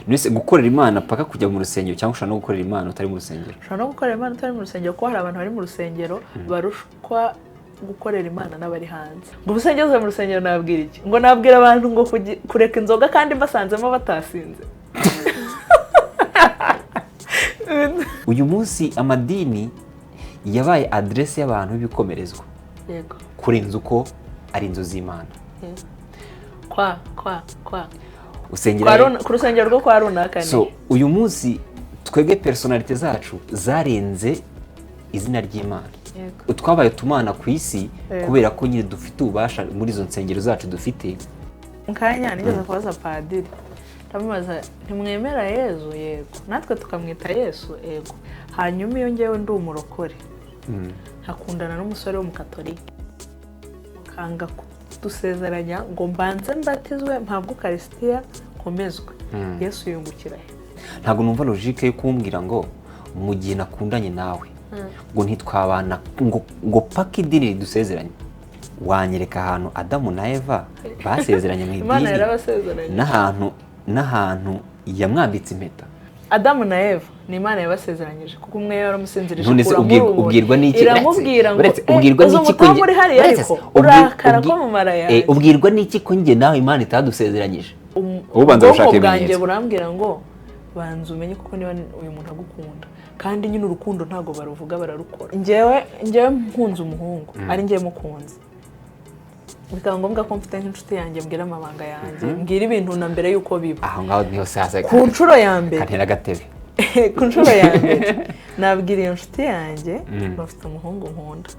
nese gukorera Imana paka kujya mu rusengero cyangwa ushaka no gukorera Imana utari mu rusengero ushaka no gukorera Imana utari mu rusengero ko hari abantu bari mu rusengero barushwa gukorera Imana n'abari hanze ngo ubusengeze mu rusengero nabwira iki ngo nabwira abantu ngo kureka inzoga kandi mbasanzemo batasinze. uyu munsi amadini yabaye adresse y'abantu b'ibikomerezwa yego kurenza uko ari inzu z'Imana. kwa usengera ku rusengero rwo kwa runaka ni so uyu munsi twebwe personalite zacu zarenze izina ry'Imana. Twabaye tumana ku isi kubera ko nyine dufite ubasha muri izo nsengero zacu dufite. Nkanya nigeze kubaza padiri ndamubaza ntimwemera Yesu yego natwe tukamwita Yesu yego hanyuma iyo ngewe ndi umurokore hakundana n'umusore w'umukatolika kanga dusezeranya ngo mbanze mbatizwe mpabwe Ukaristiya komezwe Yesu yungukira he. Ntabwo numva logique yo kumbwira ngo mu gihe nakundanye nawe ngo ntitwabana ngo paka idini dusezeranye wanyereka ahantu Adamu na Eva basezeranye mu Imana idini yarabasezeranye n'ahantu yamwambitse impeta. Adamu na Eva ni Imana yabasezeranyije kuko umwe yaramusinzirije ubwirwa n'iki iramubwira ngo ubwirwa n'iki ko njye muri hari ariko urakara ko mu mara yanjye ubwirwa n'iki ko njye nawe Imana itadusezeranyije ubanza gushaka ibimenyetso burambwira ngo banza umenye kuko niba uyu muntu agukunda kandi nyine urukundo ntago baruvuga bararukora. Njyewe mpunze umuhungu ari njye mukunze bikaba ngombwa ko mfite nk'inshuti yanjye mbwira amabanga yanjye mbwira ibintu na mbere yuko biba aho ngaho niho sasa ku nshuro ya mbere kantera gatebe ku nshuro ya mbere nabwira iyo nshuti yanjye bafite umuhungu nkunda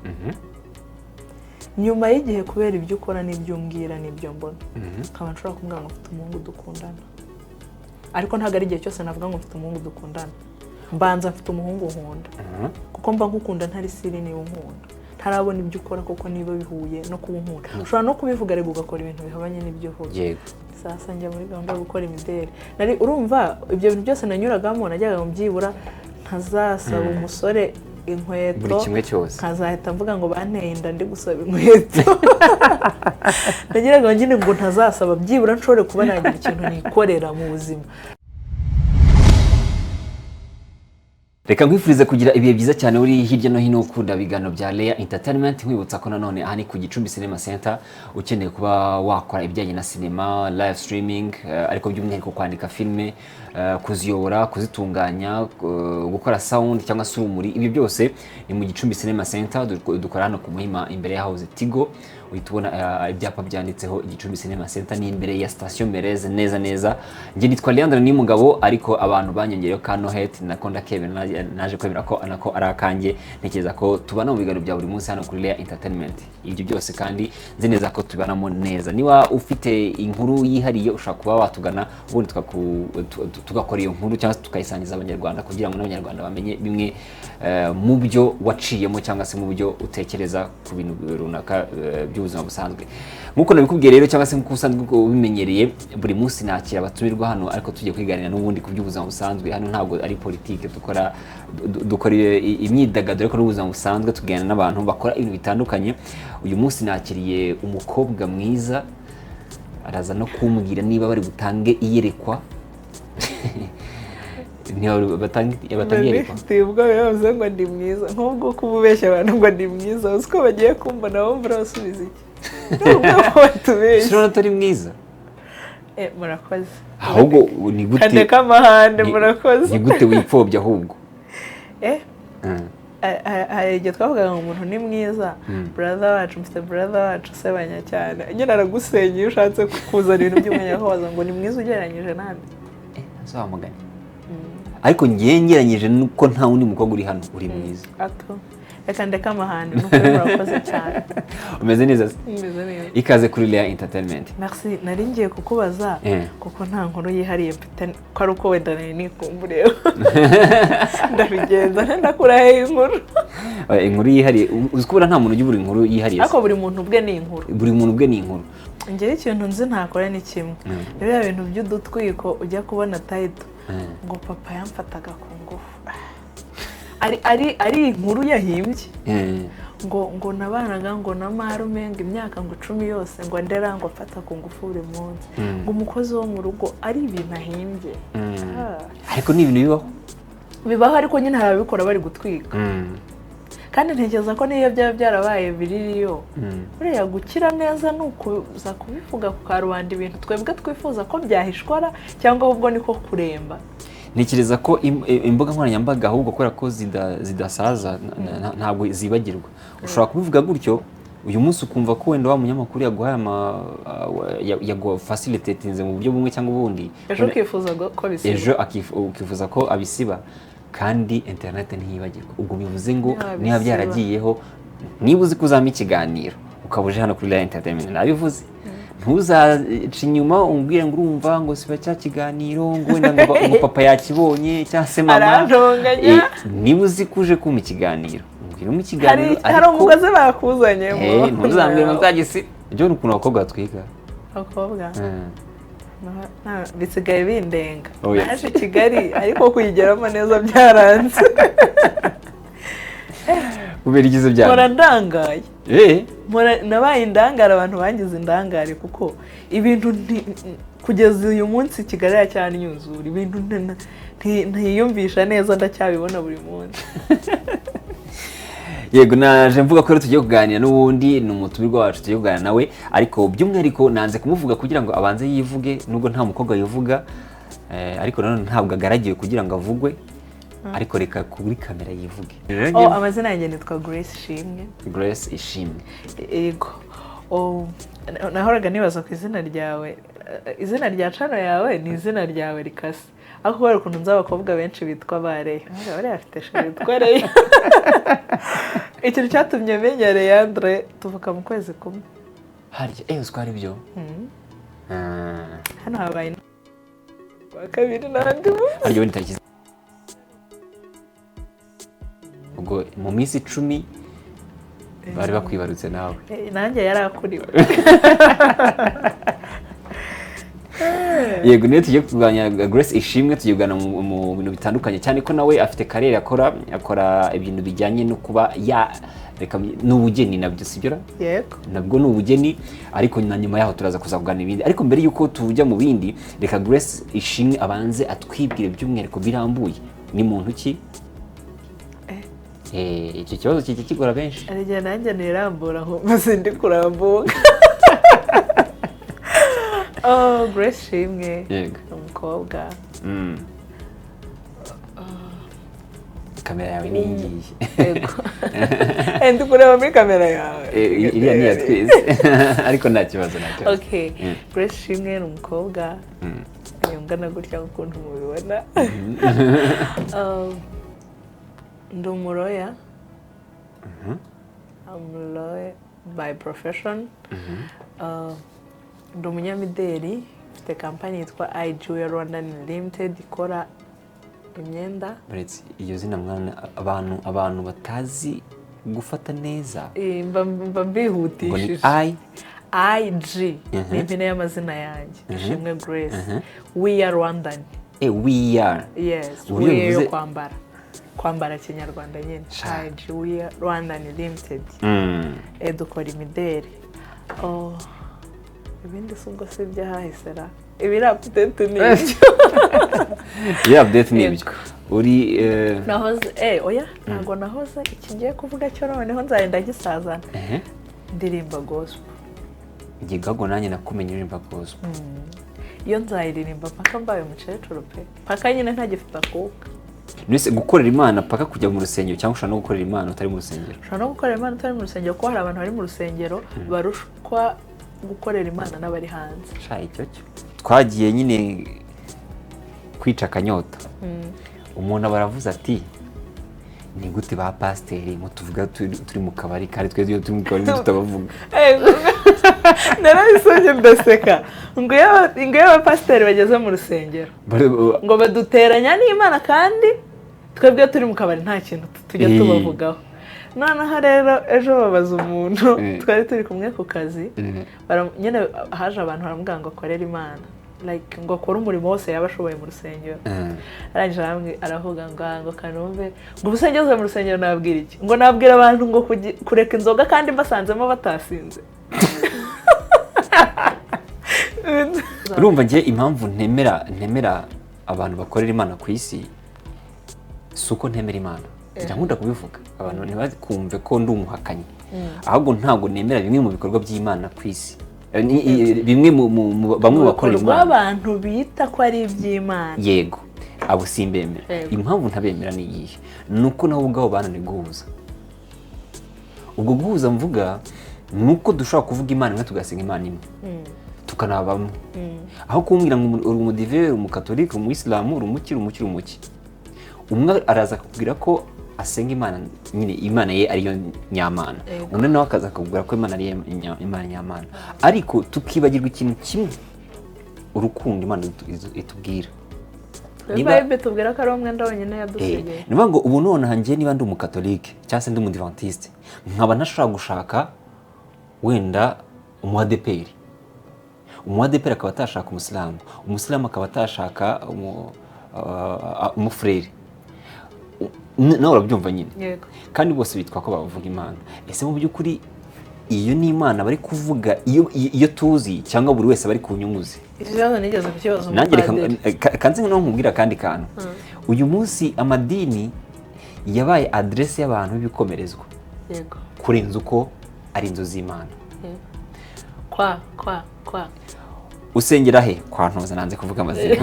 nyuma y'igihe kubera ibyo ukora n'ibyo umbwira n'ibyo mbona nkaba nshobora kumbwira ngo mfite umuhungu dukundana ariko ntabwo ari igihe cyose navuga ngo mfite umuhungu dukundana mbanza mfite umuhungu nkunda kuko mba nkukunda ntari siri niba unkunda ntarabona ibyo ukora kuko niba bihuye no kuba unkunda ushobora no kubivuga rego ugakora ibintu bihabanye n'ibyo uvuga. Yego sasa njya muri gahunda yo gukora imideli nari urumva ibyo bintu byose nanyuragamo najyaga mu byibura ntazasaba umusore inkweto buri kimwe cyose nkazahita mvuga ngo banteye inda ndi gusaba inkweto nagiraga nyine ngo ntazasaba byibura nshobore kuba nagira ikintu nikorera mu buzima. Reka nkwifurize kugira ibihe byiza cyane uri hirya no hino ukunda bigano bya Leya Entertainment. Nkwibutsa ko nanone aha ni ku Gicumbi Cinema Center ukeneye kuba wakora ibijyanye na cinema live streaming ariko by'umwihariko kwandika filme kuziyobora kuzitunganya gukora sound cyangwa se urumuri ibyo byose ni mu Gicumbi Cinema Center dukora hano ku Muhima imbere ya House Tigo uhitubona ibyapa byanditseho Gicumbi Cinema Center ni imbere ya station Mereze neza nge nitwa Leandre ni mugabo ariko abantu banyongereyo kano het nakonda Kevin naje kwemera ko anako arakange ntekereza ko tubana mu bigano bya buri munsi hano kuri Leya Entertainment. Ibyo byose kandi nzi neza ko tubanamo neza. Niba ufite inkuru yihariye ushaka kuba watugana ubundi tugakora iyo nkuru cyangwa tukayisangiza abanyarwanda kugira ngo n'abanyarwanda bamenye bimwe mu byo waciyemo cyangwa se mu byo utekereza ku bintu runaka by'ubuzima busanzwe. Nkuko nabikubwiye rero cyangwa se nkuko usanzwe ubimenyereye buri munsi nakira abatumirwa hano ariko tujye kwiganira n'ubundi ku by'ubuzima busanzwe. Hano ntabwo ari politike dukora imyidagaduro ariko n'ubuzima busanzwe tuganira n'abantu bakora ibintu bitandukanye. Uyu munsi nakiriye umukobwa mwiza araza no kumbwira niba bari butange iyerekwa niba batange iyerekwa tibwo yavuze ngo ndi mwiza nk'ubwo kububeshya abantu ngo ndi mwiza uko bagiye kumva nabo murasubiza iki nubwo batubeshya sino natari mwiza murakoze ahubwo ni gute kande kamahande murakoze ni gute wipfobya ahubwo igihe twavugaga ngo umuntu ni mwiza brother wacu mfite brother wacu sebanya cyane nyine aragusenya iyo ushatse kuzana ibintu by'umunyahoza ngo ni mwiza ugereranyije nande azamugane ariko ngereranyije nuko nta wundi mukobwa uri hano uri mwiza ato reka ndeka amahane nuko murakoze cyane umeze neza umeze neza ikaze kuri Leya Entertainment. Merci nari ngiye kukubaza kuko nta nkuru yihariye mfite ko ari uko wenda nari nikumbureho ndabigenza ndakuraho inkuru yihariye uzi kubura nta muntu ugira inkuru yihariye ariko buri muntu ubwe ni inkuru buri muntu ubwe ni inkuru ngere ikintu nzi ntakora ni kimwe rero ibintu by'udutwiko ujya kubona title ngo papa yamfataga ku ngufu ari inkuru yahimbye ngo nabanaga ngo na marume ngo imyaka ngo 10 yose ngo ndera ngo afata ku ngufu buri munsi ngo umukozi wo mu rugo ari ibintu ahimbye ariko ni ibintu bibaho ariko nyine hari ababikora bari gutwika kandi ntekereza ko niyo byaba byarabaye biririyo buriya gukira neza ni ukuza kubivuga ku karubanda ibintu twebwe twifuza ko byahishwara cyangwa ahubwo niko kuremba. Ntekereza ko imbuga nkoranyambaga ahubwo kubera ko zidasaza ntabwo zibagirwa. Ushobora kubivuga gutyo uyu munsi ukumva ko wenda wa munyamakuru yaguhaye yago facilitatinze mu buryo bumwe cyangwa ubundi, ejo ukifuza ko bisiba, ejo ukifuza ko abisiba, kandi internet ntiyibagirwa. Ubwo bivuze ngo niba byaragiyeho, niba uzi kuzama ikiganiro ukaba uje hano kuri Raya Entertainment, nabivuze ntuzaca inyuma umbwire ngo urumva ngo siba cya kiganiro ngo wenda ngo papa yakibonye cyangwa se mama arantonganya. Niba uzi kuje kuma ikiganiro umbwire mu kiganiro, hari umugozi bakuzanyemo ntuzambwire ngo nzagisi. Ibyo ni ukuntu abakobwa batwiga. Abakobwa bisigaye bindenga. Naje Kigali ariko kuyigeramo neza byaranze. Kubera igize byaranze. Mpora ndangaye. Nabaye indangare, abantu bangize indangare kuko ibintu kugeza uyu munsi Kigali cyane nyuzura ibintu ntiyumvisha neza, ndacyabibona buri munsi. Yego, naje mvuga ko tugiye kuganira n'ubundi ni umutumirwa wacu tugiye kuganira nawe, ariko by'umwihariko nanze kumuvuga kugira ngo abanze yivuge, nubwo nta mukobwa yivuga, ariko nanone ntabwo agaragiwe kugira ngo avugwe, ariko reka kuri kamera yivuge. Amazina yanjye nitwa Grace Ishimwe. Grace Ishimwe. Yego. Nahoraga nibaza ku izina ryawe, izina rya channel yawe ni izina ryawe rikase, ariko kubera ukuntu nzi abakobwa benshi bitwa Bareya, Bareya afite sheri yitwa Reya. Ikintu cyatumye menya Leandre tuvuka mu kwezi kumwe. Harya uzwari byo? Hano habaye kwa kabiri nandi mu. Harya wenda takiza. Ubwo mu minsi 10 bari bakwibarutse nawe. Nanjye yarakuriwe. Yego, niyo tugiye kuganya Grace Ishimwe, tugiye kugana mu bintu bitandukanye cyane ko nawe afite karere akora ibintu bijyanye no kuba reka n'ubugeni nabyo sibyo? Yego. Nabwo n'ubugeni, ariko na nyuma yaho turaza kuza kugana ibindi. Ariko mbere yuko tujya mu bindi, reka Grace Ishimwe abanze atwibwire by'umwihariko birambuye ni muntu ki? Icyo kibazo kigora benshi. Arije nanjye nirambura aho maze ndi kurambuka. Grace Ishimwe, umukobwa. Kamera yawe ni ngiyi. Yego. Ndi kureba muri kamera yawe. Iriya ni ya twese. Ariko nta kibazo. Okay. Grace Ishimwe ni umukobwa. Yungana gutya ukuntu mubibona. Ndi umuroya. I'm lawyer by profession. Ndi umunyamideli, mfite kampani yitwa iJewelry Rwanda Limited ikora imyenda. Baretse iyo zina mwana abantu batazi gufata neza. Mba mbihutishije. IG ni impine y'amazina yanjye. Ishimwe Grace. We are Rwandan. We are. Yes, we are kwambara kinyarwanda nyine. Yahuriye Rwanda Limited. Dukora imideli. Ibindi sungo se byahahisera. Ibiri update ni ibyo. Update ni ibyo. Uri nahoze oya ntago nahoze ikigiye kuvuga cyo noneho nzagenda gisazana. Ndirimba gospel. Gigago nanjye nakumenye uririmba gospel. Iyo nzayiririmba paka mbaye umukecuru pe. Paka nyine ntagifite akuka. Nise gukorera Imana paka kujya mu rusengero cyangwa ushaka no gukorera Imana utari mu rusengero. Ushaka no gukorera Imana utari mu rusengero ko hari abantu bari mu rusengero barushwa gukorera Imana n'abari hanze. Icyo twagiye nyine kwica akanyota. Umuntu baravuze ati ni gute ba pasiteri mu tuvuga turi mu kabari kandi twese turi mu kabari tutabavuga. Narabisonye ndaseka ngo iyo pasiteri bageze mu rusengero ngo baduteranya n'Imana kandi twebwe turi mu kabari nta kintu tujya tubavugaho. Noneho rero ejo babaza umuntu twari turi kumwe ku kazi, nyine haje abantu baramubwira ngo akorere Imana, like ngo akore umurimo wose yaba ashoboye mu rusengero. Arangije aravuga ngo kanumve ngo ubusengeze mu rusengero nabwira iki? Ngo nabwira abantu ngo kureka inzoga kandi mbasanzemo batasinze. Urumva ngiye impamvu ntemera abantu bakorera Imana ku isi suko ntemera Imana nkunda kubivuga abantu ntibakumve ko ndi umuhakanyi ahubwo ntabwo nemera bimwe mu bikorwa by'Imana ku isi bimwe bamwe bakorera Imana abantu bita ko ari iby'Imana yego abo simbemera impamvu ntabemera ni iyihe nuko nabo ubwabo bananiwe guhuza ubwo guhuza mvuga nuko dushobora kuvuga Imana imwe tugasenga Imana imwe tukanabamwe aho kumbwira ngo uri umudive umukatolika umuyisilamu uri umuki umwe araza akakubwira ko asenga Imana nyine Imana ye ariyo nyamana undi nawe akaza akakubwira ko Imana ari Imana nyamana ariko tukibagirwa ikintu kimwe urukundo Imana itubwira Bible tubwira ko ari umwenda wenyine yadusigaye niba ngo ubu none hanjye niba ndi umukatolike cyangwa se ndi umudivantiste nkaba ntashobora gushaka wenda umuadeperi akaba atashaka umusilamu akaba atashaka umufurere nawe urabyumva nyine kandi bose bitwa ko bavuga Imana ese mu by'ukuri iyo ni Imana bari kuvuga iyo tuzi cyangwa buri wese bari ku nyungu ze ikibazo nigeze kukibaza nanjye kanze no nkubwira kandi kantu uyu munsi amadini yabaye adresse y'abantu b'ibikomerezwa yego kurenza uko ari inzu z'Imana kwa usengera he kwantuza nanze kuvuga amazina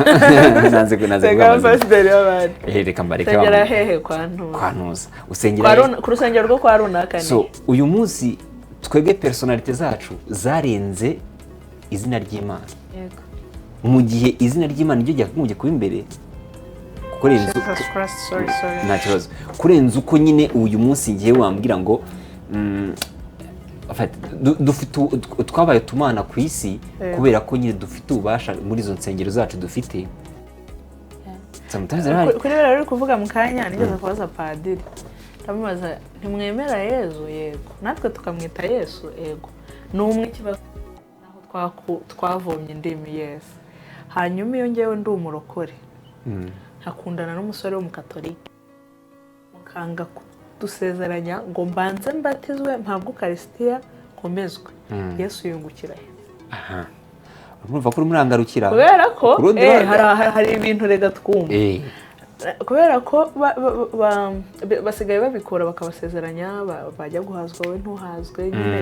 nanze kuvuga amazina reka mbareke usengera hehe kwantuza usengera ku rusengero rwo kwa runaka so uyu munsi twebwe personalite zacu zarenze izina ry'Imana yego mu gihe izina ry'Imana ryo ryakunze kuba imbere kurenza nta kibazo kurenza uko nyine uyu munsi ngiye wambwira ngo twabaye tumana ku isi kubera ko nyine dufite ububasha muri izo nsengero zacu dufite kuri rero uri kuvuga mu kanya nigeze kubaza padiri ndamubaza ntimwemera Yesu yego natwe tukamwita Yesu yego ni umwe kibazo naho twavomye indimi Yesu hanyuma iyo ngewe ndi umurokore nkakundana n'umusore w'umukatolika mukanga dusezeranya ngo mbanze mbatizwe mpabwe ukarisitiya komezwe Yesu yungukira aha urumva ko murangarukira kubera ko hari ibintu rega twumva kubera ko basigaye babikora bakabasezeranya bajya guhazwa we ntuhazwe nyine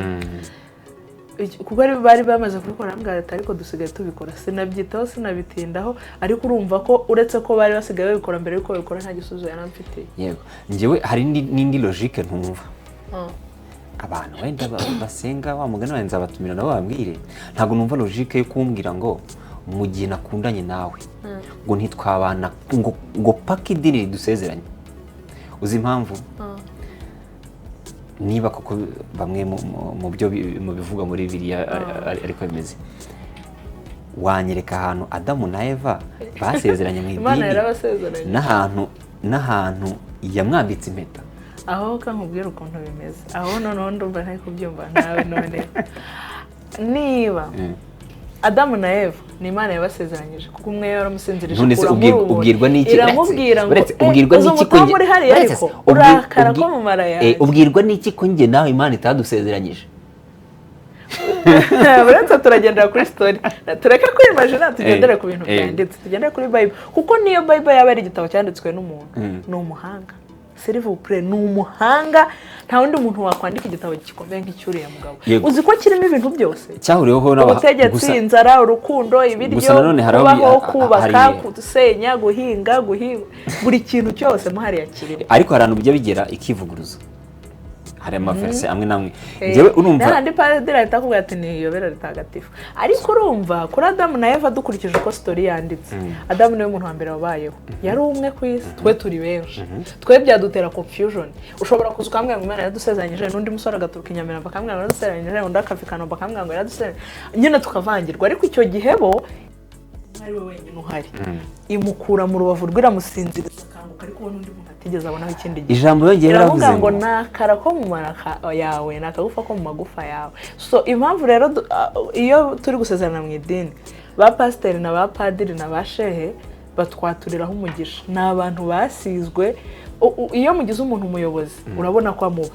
kuko bari bamaze kubikora mbwa leta ariko dusigaye tubikora sinabyitaho sinabitindaho ariko urumva ko uretse ko bari basigaye babikora mbere yuko babikora nta gisubizo yaramfitiye yego njyewe hari n'indi logique ntumva abantu wenda basenga wa mugani wa nzabatumira nabo bambwire ntago numva logique yo kumbwira ngo mu gihe nakundanye nawe ngo ntitwabana ngo paka idini ridusezeranye uzi impamvu niba koko bamwe mu byo mu bivuga muri Bibiliya ariko bimeze wanyereka ahantu Adamu na Eva basezeranye mu idini n'ahantu yamwambitse impeta aho kankubwira ukuntu bimeze aho noneho ndumva ntari kubyumva nawe none niba Adamu na Eva ni Imana yabasezeranyije kuko umwe yaramusinzirije ubwirwa n'iki iramubwira ngo ubwirwa n'iki ko muri hariya ariko urakara ko mu mara yawe ubwirwa n'iki ko njye nawe Imana itadusezeranyije buretse turagendera kuri story tureke kwimagina tugendere ku bintu byanditse tugendere kuri Bible kuko niyo Bible yaba ari igitabo cyanditswe n'umuntu ni umuhanga Silivupure ni umuhanga nta wundi muntu wakwandika igitabo gikomeye nk'icyuriya mugabo uzi ko kirimo ibintu byose cyahuriyeho ubutegetsi inzara urukundo ibiryo kubaho kubaka gusenya guhinga buri kintu cyose muhariya kirimo ariko hari abantu bijya bigera ikivuguruza hari amaverse amwe namwe njyewe urumva n'andi padiri ahita akubwira ati ni iyobera ritagatifu ariko urumva kuri Adamu na Eva dukurikije uko story yanditse Adamu niwe muntu wa mbere wabayeho yari umwe ku isi twe turi benshi twe byadutera confusion ushobora kuza ukambwira ngo Imana yadusezeranyije n'undi musore agaturuka inyamira bakambwira ngo yadusezeranyije undi akafikana bakambwira ngo yadusezeranyije nyine tukavangirwa ariko icyo gihe bo ari we wenyine uhari imukura mu rubavu rw'iramusinziriza akanguka ariko uwo n'undi muntu atigeze abonaho ikindi gihe ijambo yongeye yaravuze ngo nakara ko mu maraka yawe nakagufa ko mu magufa yawe so impamvu rero iyo turi gusezerana mu idini ba pasiteri na ba padiri na ba shehe batwaturiraho umugisha ni abantu basizwe iyo mugize umuntu umuyobozi urabona ko amuba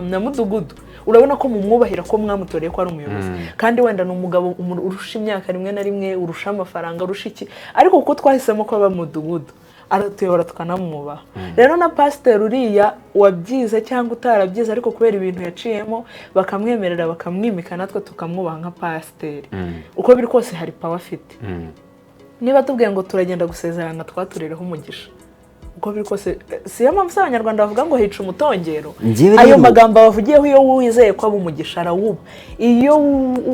na mudugudu urabona ko mumwubahira ko mwamutoreye ko ari umuyobozi kandi wenda ni umugabo urusha imyaka rimwe na rimwe urusha amafaranga urusha iki ariko kuko twahisemo ko aba mudugudu aratuyobora tukanamwubaha rero na pasiteri uriya wabyize cyangwa utarabyize ariko kubera ibintu yaciyemo bakamwemerera bakamwimika natwe tukamwubaha nka pasiteri uko biri kose hari pawa afite niba tubwiye ngo turagenda gusezerana twaturereho umugisha uko biri kose siyo mpamvu abanyarwanda bavuga ngo hica umutongero ayo magambo bavugiyeho iyo wizeye ko aba umugisha arawuba iyo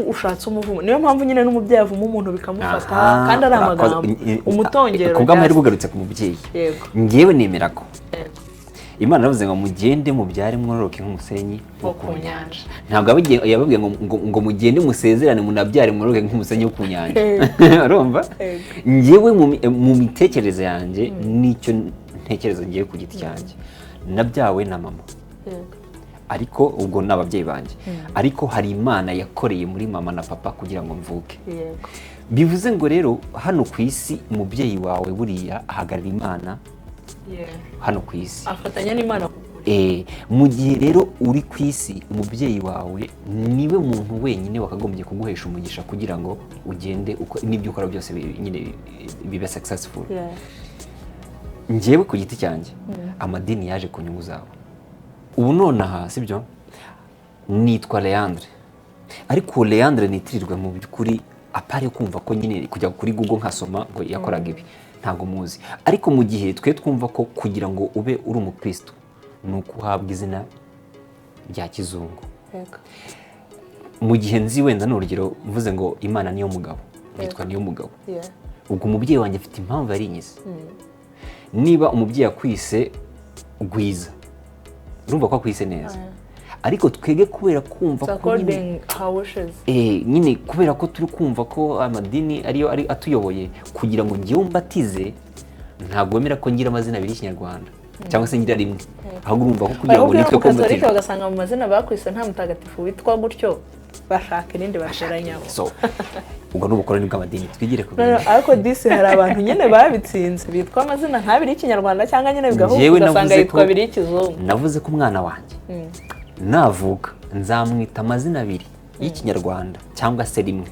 ushatse umuvumo niyo mpamvu nyine n'umubyeyi avuma umuntu bikamufata kandi ari amagambo umutongero kubwo amahirwe ugarutse ku mubyeyi ngewe nemera ko Imana yaravuze ngo mugende mubyare mwororoke nk'umusenyi wo ku nyanja ntabwo yababwiye ngo mugende musezerane munabyare mwororoke nk'umusenyi wo ku nyanja urumva ngewe mu mitekerereze yanjye nicyo ntekereza ngiye ku giti cyanjye nabyawe na mama ariko ubwo n'ababyeyi banjye ariko hari Imana yakoreye muri mama na papa kugira ngo mvuke bivuze ngo rero hano ku isi umubyeyi wawe buriya ahagarara Imana hano ku isi afatanya n'Imana mu gihe rero uri ku isi umubyeyi wawe niwe muntu wenyine wakagombye kuguhesha umugisha kugira ngo ugende n'ibyo ukora byose nyine bibe successful njyewe ku giti cyanjye amadini yaje ku nyungu zabo ubu nonaha sibyo nitwa Leandre ariko Leandre nitirirwe mu by'ukuri apare kumva ko nyine kujya kuri Google nkasoma ngo yakoraga ibi ntabwo muzi ariko mu gihe twe twumva ko kugira ngo ube uri umukristo ni ukuhabwa izina rya kizungu mu gihe nzi wenda n'urugero mvuze ngo Imana niyo mugabo yitwa niyo mugabo ubwo umubyeyi wanjye afite impamvu yarinyize niba umubyeyi akwise Gwiza urumva ko akwise neza ariko twege kubera kumva ko nyine kubera ko turi kumva ko amadini ariyo ari atuyoboye kugira ngo ngiye umbatize ntabwo wemera ko ngira amazina abiri y'Ikinyarwanda cyangwa se ngira rimwe ahubwo urumva ko kugira ngo nitwe ko mbatije bagasanga mu mazina bakwise nta mutagatifu witwa gutyo bashaka irindi basheranyaho so ubwo n'ubukoroni bw'amadini twigire ku ariko disi hari abantu nyine babitsinze bitwa amazina nk'abiri y'Ikinyarwanda cyangwa nyine bigahuka ugasanga yitwa abiri y'Ikizungu navuze ko umwana wanjye navuka nzamwita amazina abiri y'Ikinyarwanda cyangwa se rimwe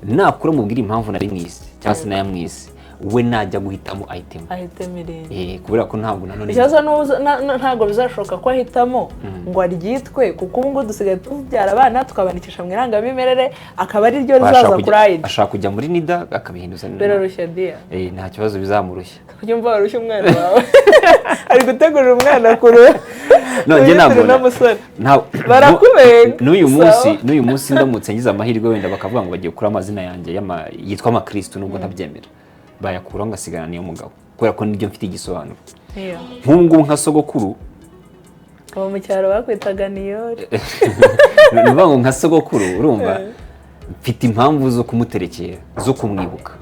nakura mubwira impamvu nari mwise cyangwa se nayamwise we najya guhitamo ahitemo kubera ko ntabwo nanone ikibazo ntabwo bizashoboka ko ahitamo ngo aryitwe kuko ubu ngubu dusigaye tubyara abana tukabandikisha mu irangamimerere akaba ari ryo rizaza kuri ayidi ashaka kujya muri nida akabihinduza birarushya diya nta kibazo bizamurushya kujya umva warushya umwana wawe ari gutegurira umwana kure none ntabwo barakubega n'uyu munsi ndamutse ngize amahirwe wenda bakavuga ngo bagiye kuri amazina yanjye yitwa amakristo nubwo ntabyemera bayakuraho ngasigana niyo mugabo kubera ko nibyo mfite igisobanuro nk'ubu nka sogokuru abo mu cyaro bakwitaga niyori ni ngo nka sogokuru urumva mfite impamvu zo kumuterekera zo kumwibuka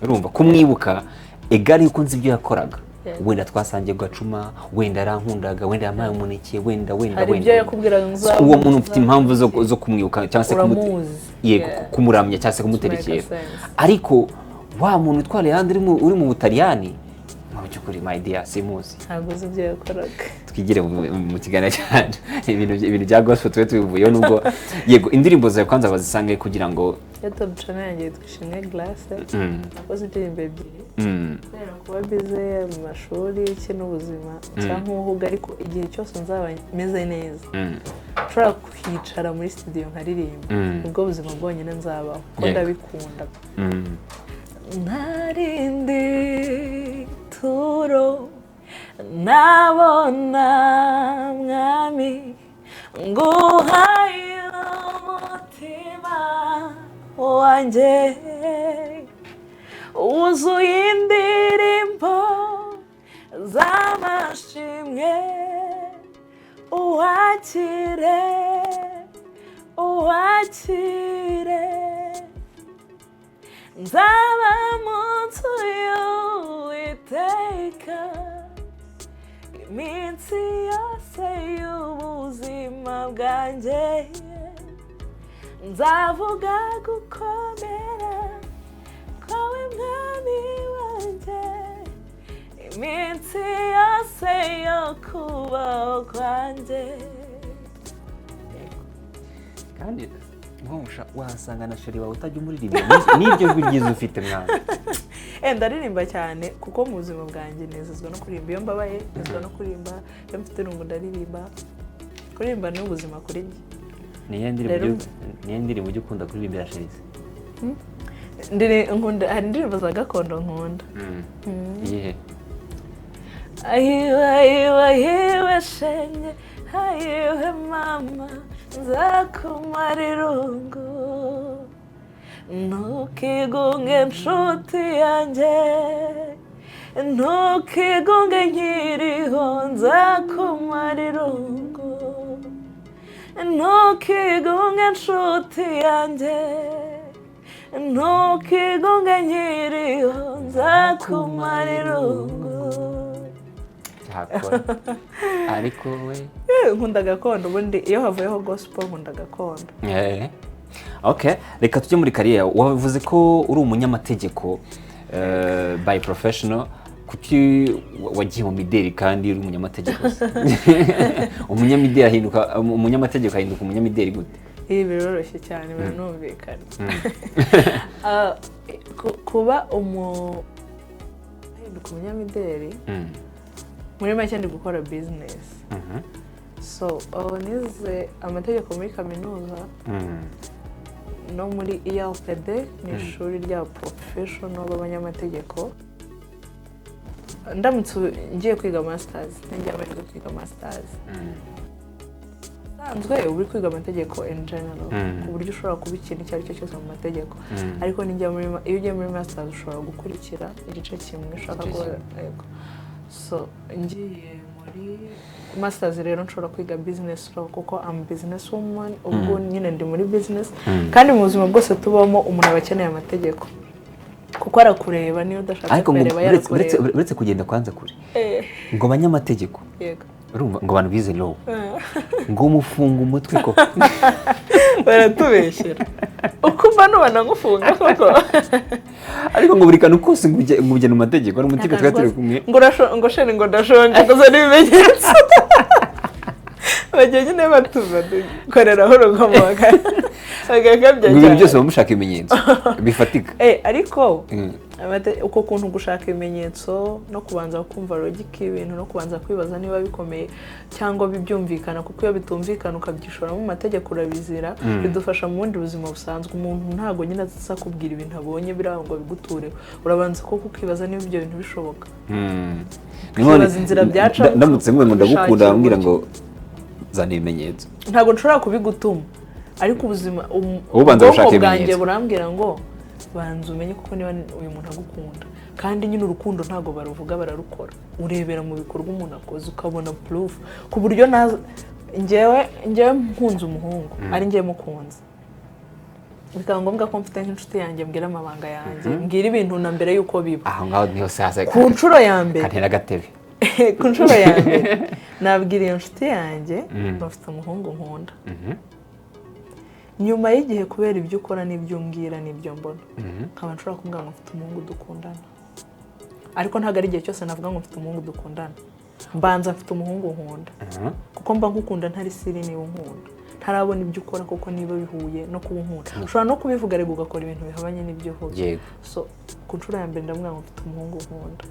urumva kumwibuka egari yuko nzi ibyo yakoraga wenda twasangiye gacuma wenda arankundaga wenda yampaye umuneke wenda hari ibyo yakubwiraga ngo uwo muntu mfite impamvu zo kumwibuka cyangwa se kumuramya cyangwa se kumuterekera ariko wa muntu utwara Leandre uri mu Butaliyani mu byukuri my dear simuzi ntabwo uzi ibyo yakoraga twigire mu kiganiro cyane ibintu bya gospel twe tubivuyeho nubwo yego indirimbo zawe kwanza bazisange kugira ngo YouTube channel yanjye twishimye Glace nakoze indirimbo ebyiri kubera kuba bize mu mashuri n'ubuzima cyangwa uhuga ariko igihe cyose nzaba meze neza nshobora kwicara muri studio nkaririmba ubwo buzima bwonyine nzabaho ko ndabikunda narindi turo nabona mwami nguhaye umutima wanjye wuzuye indirimbo z'amashimwe uwakire nzaba mu nzu y'Uwiteka iminsi yose y'ubuzima bwanjye nzavuga gukomera kwawe mwami wanjye iminsi yose yo kubaho kwanjye kandi wasanga na sheri wawe utajya umuririmba n'ibyo jwi ryiza ufite mwana. Ndaririmba cyane kuko mu buzima bwanjye nezezwa no kuririmba, iyo mbabaye nezezwa no kuririmba, iyo mfite irungu ndaririmba. Kuririmba ni ubuzima kuri njye. Niyo ndirimbo ujya ukunda kuririmbira sheri? Hari indirimbo za gakondo nkunda. Iyihe? Ayiwe shenye, ayiwe mama, nzakumara irungu, ntukigunge nshuti yanjye, ntukigunge nkiriho, nzakumara irungu, ntukigunge nshuti yanjye, ntukigunge nkiriho, nzakumara irungu. Ariko we nkunda gakondo, ubundi iyo havuyeho gospel nkunda gakondo. Okay, reka tujye muri kariya. Wavuze ko uri umunyamategeko by professional. Kuki wagiye mu mideli kandi uri umunyamategeko? Umunyamategeko ahinduka umunyamideli gute? Ibi biroroshye cyane, biranumvikana. Kuba ahinduka umunyamideli, muri make ndi gukora business. So nize amategeko muri kaminuza no muri ILPD, ni ishuri rya professional b'abanyamategeko. Ndamutse ngiye kwiga masters, ngiye kwiga masters. Sanzwe uri kwiga amategeko in general, ku buryo ushobora kuba ikintu icyo ari cyo cyose mu mategeko. Ariko iyo ugiye muri masters ushobora gukurikira igice kimwe ushaka gukora. So ngiye muri masters rero nshobora kwiga business law kuko am business woman, ubwo nyine ndi muri business. Kandi mu buzima bwose tubamo umuntu aba akeneye amategeko kuko arakureba niyo udashaka kureba yarakureba. Uretse kugenda kwanza kure ngo abanyamategeko, yego, urumva ngo abantu bize law ngo umufunga umutwe ko baratubeshyera ukumva nubana ngufunga koko. Ariko ngo buri kantu kose ngujye mu mategeko ari umutegeko twatire kumwe ngo sheri ngo ndashonje koza n'ibimenyetso bagiye nyine batuza dukoreraho urugomo bagakabya cyane. Ibintu byose bamushaka ibimenyetso bifatika. Ariko uko kuntu gushaka ibimenyetso no kubanza kumva logic y'ibintu no kubanza kwibaza niba bikomeye cyangwa bibyumvikana, kuko iyo bitumvikana ukabyishora mu mategeko urabizira, bidufasha mu bundi buzima busanzwe. Umuntu ntago nyine aza kubwira ibintu abonye biraho ngo biguture, urabanza ko kukibaza niba ibyo bintu bishoboka. Nibaza inzira byaca. Ndamutse ngo ndagukunda ambwira ngo zana ibimenyetso, ntago nshobora kubigutuma. Ariko ubuzima ubanza gushaka ibimenyetso burambwira ngo banza umenye kuko niba uyu muntu agukunda. Kandi nyine urukundo ntago baruvuga, bararukora. Urebera mu bikorwa umuntu akoze ukabona proof, ku buryo njyewe mpunze umuhungu ari njye mukunze, bikaba ngombwa ko mfite nk'inshuti yanjye mbwira amabanga yanjye, mbwira ibintu na mbere yuko biba. Aho ngaho niho sasa ku nshuro ya mbere katera gatebe ku nshuro ya mbere nabwira iyo nshuti yanjye bafite umuhungu nkunda. Nyuma y'igihe kubera ibyo ukora n'ibyo umbwira n'ibyo mbona, nkaba nshobora kumbwira ngo mfite umuhungu dukundana. Ariko ntabwo ari igihe cyose navuga ngo mfite umuhungu dukundana. Mbanza mfite umuhungu nkunda, kuko mba nkukunda ntari siri niba unkunda, ntarabona ibyo ukora kuko niba bihuye no kuba unkunda. Ushobora no kubivuga ariko ugakora ibintu bihabanye n'ibyo uvuga. So ku nshuro ya mbere ndamubwira ngo mfite umuhungu nkunda.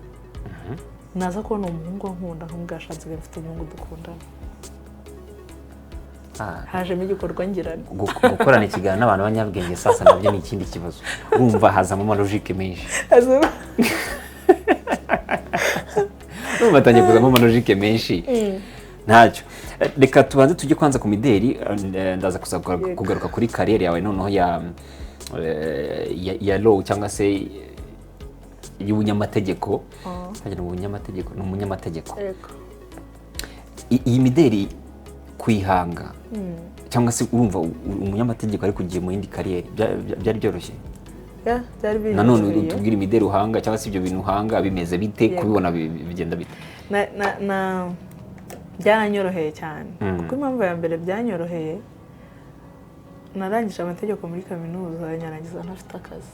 Naza kubona umuhungu nkunda nk'ubwashatse mfite umuhungu dukundana. Hajemo igikorwa ngirana. Gukorana ikiganiro n'abantu b'abanyabwenge sasa nabyo ni ikindi kibazo. Urumva hazamo logique menshi. Urumva atangiye kuzamo logique menshi. Ntacyo. Reka tubanze tujye kwanza ku mideli, ndaza kugaruka kuri career yawe noneho ya law cyangwa se y'ubunyamategeko. Hagira ubunyamategeko n'umunyamategeko. Iyi mideli kwihanga cyangwa se urumva umunyamategeko ari kugiye mu yindi career byari byoroshye? Byari biri. Nanone tubwira imideli uhanga cyangwa se ibyo bintu uhanga bimeze bite, kubibona bigenda bite? Byaranyoroheye cyane. Kuko impamvu ya mbere byanyoroheye, narangije amategeko muri kaminuza, nyarangiza ntafite akazi.